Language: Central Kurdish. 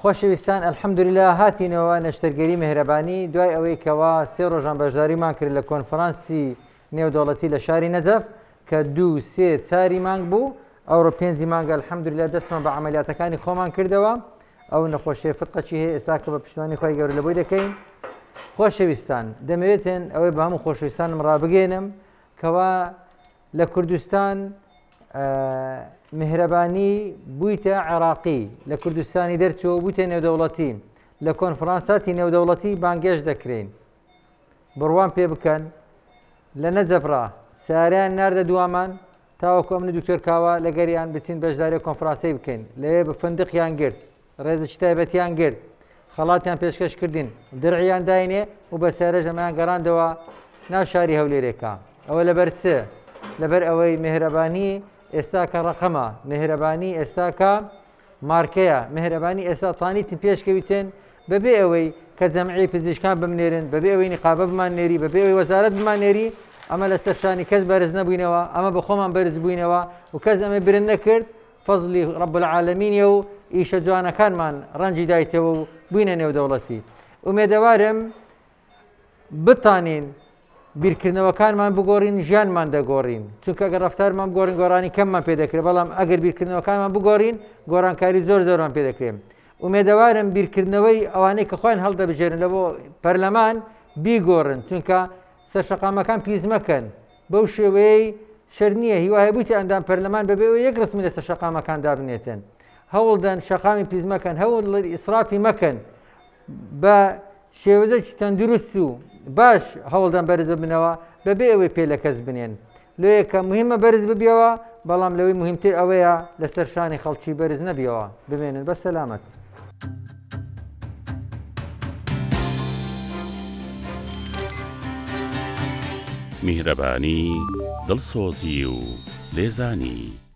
خۆشەویستان ئەلحەمدوللا هاتینەوە نەشتەرگەری مهرەبانی دوای ئەوەی کەوا 3 ڕۆژان بەشداریمان کرد لە کۆنفرانسی نێودەوڵەتی لە شاری نەجەف کە 2-3-4 مانگ بوو ئەوڕۆ 5 مانگە ئەلحەمدوللا دەستمان بە عەمەلیاتەکانی خۆمان کردەوە ئەو نەخۆشیە فتقەچی هەیە ئێستا کە بە پشتیوانی خۆی گەورە لەبۆی دەکەین. خۆشەویستان دەمەوێتن ئەوەی بە هەموو خۆشەویستانم ڕابگەێنم کەوا لە کوردستان مهرەبانی بوویتە عێراقی لە کوردستانی دەرچووە بوویتە نێودەوڵەتی لە کۆنفرانساتی نێودەوڵەتی بانگێش دەکرێن بڕوان پێ بکەن لە نەجەفڕا ساریان ناردە دوامان تاوەکو ئەمن دکتۆر کاوە لەگەریان بچین بەشداری کۆنفرانسەی بکەین لەوێ بە فندقیان گرت ڕێزی تایبەتیان گرت خەڵاتیان پێشکەش کردین درعیان داینێ و بە سارەژ ئەمەیان گەڕاندەوە ناو شاری هەولێرێکە ئەوە لەبەر چ لەبەر ئەوەی مهرەبانی ئێستا کە ڕقەمە مهرەبانی ئێستا کە مارکەیە مهرەبانی ئێستا توانیتن پێشکەویتن بەبێ ئەوەی کە جەمعی پزیشکان بمنێرن بەبێ ئەوەی نیقابە بمانێری بەبێ ئەوەی وەزارەت بمانێری ئەمە لە سەرشانی کەس بەرز نەبووینەوە ئەمە بە خۆمان بەرز بووینەوە و کەس ئەمە برن نەکرد فەزلی ڕەب العالەمینیە و ئیشە جوانەکانمان ڕەنجی دایتەوە و بووینە نێودەوڵەتی. ئومێدەوارم بتانین بیرکردنەوەکانمان بگۆڕین ژیانمان دەگۆڕین چونکە ئەگەر ڕەفتارمان بگۆڕین گۆڕانی کەممان پێ دەکرێت بەڵام ئەگەر بیرکردنەوەکانمان بگۆڕین گۆڕانکاری زۆر زۆرمان پێ دەکرێت. ئومێدەوارم بیرکردنەوەی ئەوانەی کە خۆیان هەڵدەبژێرن لە بۆ پەرلەمان بیگۆڕن چونکە سەرشەقامەکان پیس مەکەن بەو شێوەیەی شەر نییە هیوایە بوویتە ئەندام پەرلەمان بەبێ ئەوەی یەک ڕسمی لە سەرشەقامەکان دابنێتن هەوڵدەن شەقامی پیس مەکەن هەوڵ ئیسرافی مەکەن بە شێوەزەکی تەندروست و باش هەوڵدان بەرز ببنەوە بەبێ ئەوەی پێ لە کەس بنێن لێیە کە مهمە بەرز ببیەوە بەڵام لەوەی مهمتر ئەوەیە لەسەر شانی خەڵکی بەرز نەبیەوە بمێنن بە سەلامەت. میهرەبانی دڵسۆزی و لێزانی